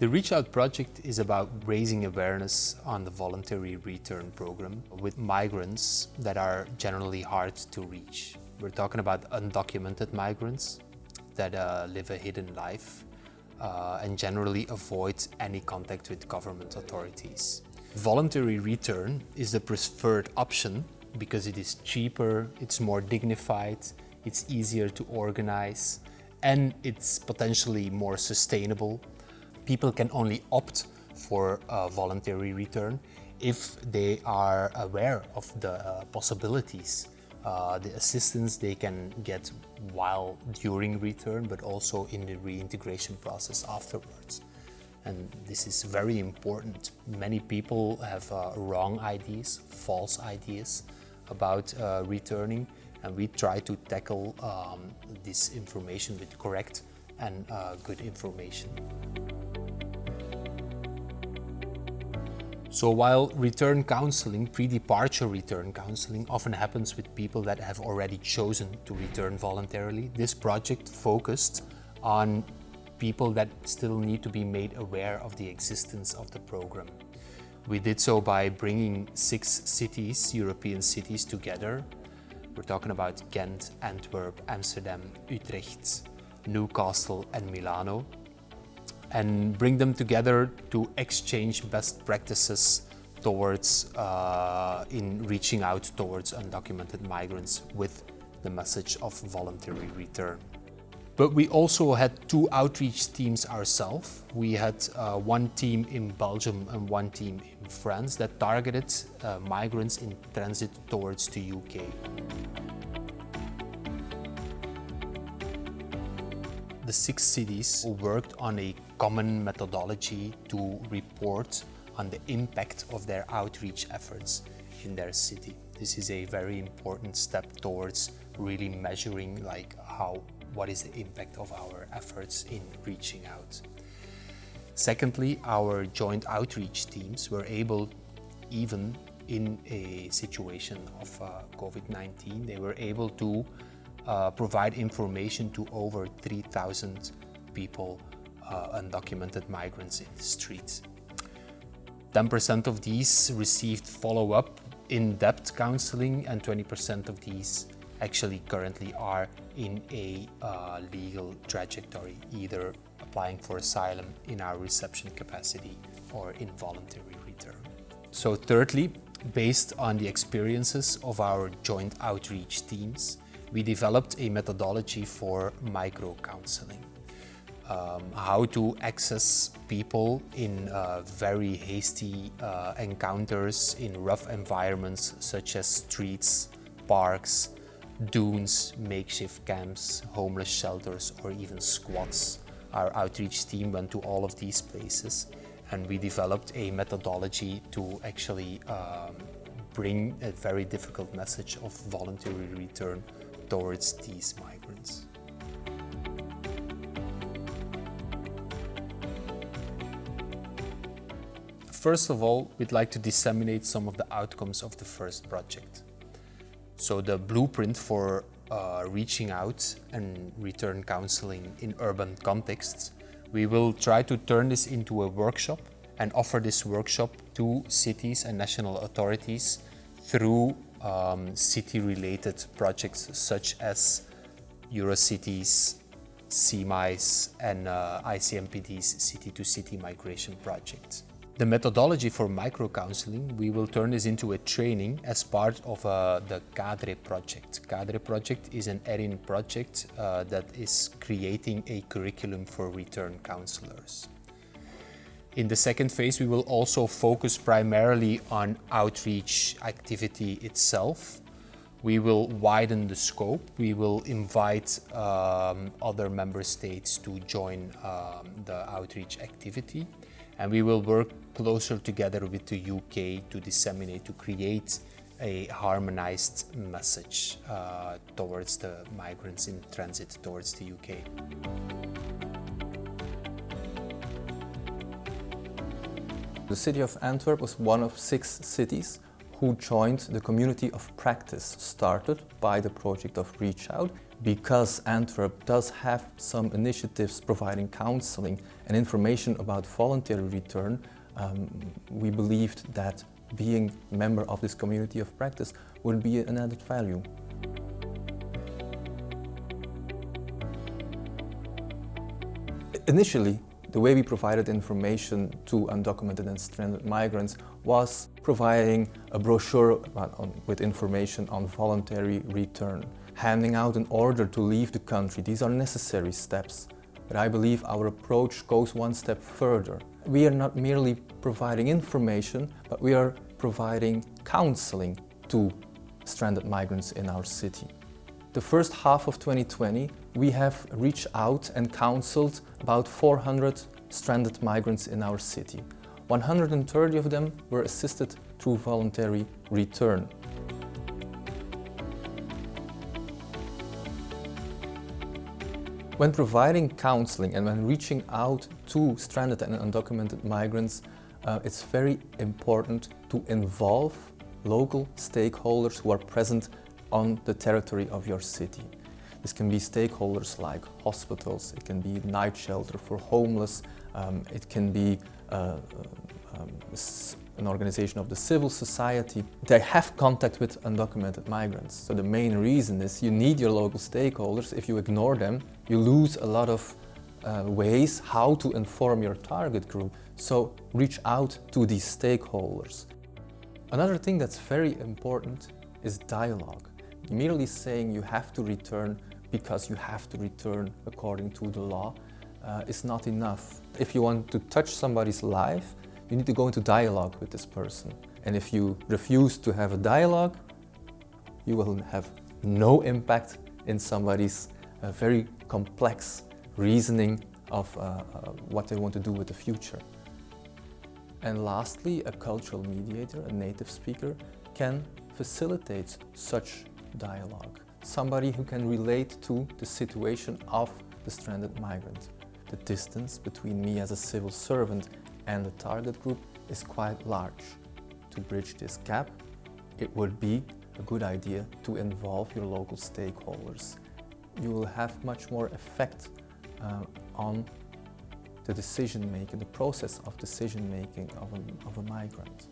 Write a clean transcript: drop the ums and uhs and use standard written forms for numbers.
The Reach Out project is about raising awareness on the voluntary return program with migrants that are generally hard to reach. We're talking about undocumented migrants that live a hidden life and generally avoid any contact with government authorities. Voluntary return is the preferred option because it is cheaper, it's more dignified, it's easier to organize, and it's potentially more sustainable. People can only opt for a voluntary return if they are aware of the possibilities, the assistance they can get while during return, but also in the reintegration process afterwards. And this is very important. Many people have wrong ideas, false ideas about returning, and we try to tackle this information with correct and good information. So while return counselling, pre-departure return counselling, often happens with people that have already chosen to return voluntarily, this project focused on people that still need to be made aware of the existence of the program. We did so by bringing 6 cities, European cities, together. We're talking about Ghent, Antwerp, Amsterdam, Utrecht, Newcastle and Milano, and bring them together to exchange best practices towards in reaching out towards undocumented migrants with the message of voluntary return. But we also had 2 outreach teams ourselves. We had 1 team in Belgium and 1 team in France that targeted migrants in transit towards the UK. The 6 cities worked on a common methodology to report on the impact of their outreach efforts in their city. This is a very important step towards really measuring what is the impact of our efforts in reaching out. Secondly, our joint outreach teams were able, even in a situation of COVID-19, they were able to provide information to over 3,000 people, undocumented migrants in the streets. 10% of these received follow-up in-depth counseling, and 20% of these actually currently are in a legal trajectory, either applying for asylum in our reception capacity or in voluntary return. So thirdly, based on the experiences of our joint outreach teams, we developed a methodology for micro-counseling. How to access people in very hasty encounters in rough environments such as streets, parks, dunes, makeshift camps, homeless shelters, or even squats. Our outreach team went to all of these places, and we developed a methodology to actually bring a very difficult message of voluntary return towards these migrants. First of all, we'd like to disseminate some of the outcomes of the first project. So the blueprint for reaching out and return counseling in urban contexts, we will try to turn this into a workshop and offer this workshop to cities and national authorities through city-related projects such as Eurocities, CMI's and ICMPD's city-to-city migration project. The methodology for micro-counseling, we will turn this into a training as part of the Cadre project. Cadre project is an ERIN project that is creating a curriculum for return counselors. In the second phase, we will also focus primarily on outreach activity itself. We will widen the scope. We will invite other member states to join the outreach activity. And we will work closer together with the UK to disseminate, to create a harmonized message towards the migrants in transit towards the UK. The City of Antwerp was one of 6 cities who joined the community of practice started by the project of Reach Out. because Antwerp does have some initiatives providing counselling and information about voluntary return, we believed that being a member of this community of practice would be an added value. Initially, the way we provided information to undocumented and stranded migrants was providing a brochure with information on voluntary return, handing out an order to leave the country. These are necessary steps, but I believe our approach goes one step further. We are not merely providing information, but we are providing counseling to stranded migrants in our city. The first half of 2020, we have reached out and counseled about 400 stranded migrants in our city. 130 of them were assisted through voluntary return. When providing counseling and when reaching out to stranded and undocumented migrants, it's very important to involve local stakeholders who are present on the territory of your city. This can be stakeholders like hospitals, it can be night shelter for homeless, it can be an organization of the civil society. They have contact with undocumented migrants. So the main reason is you need your local stakeholders. If you ignore them, you lose a lot of ways how to inform your target group. So reach out to these stakeholders. Another thing that's very important is dialogue. Merely saying you have to return because you have to return according to the law is not enough. If you want to touch somebody's life, you need to go into dialogue with this person. And if you refuse to have a dialogue, you will have no impact in somebody's very complex reasoning of what they want to do with the future. And lastly, a cultural mediator, a native speaker, can facilitate such dialogue. Somebody who can relate to the situation of the stranded migrant. The distance between me as a civil servant and the target group is quite large. To bridge this gap, it would be a good idea to involve your local stakeholders. You will have much more effect on the decision making, the process of decision making of a migrant.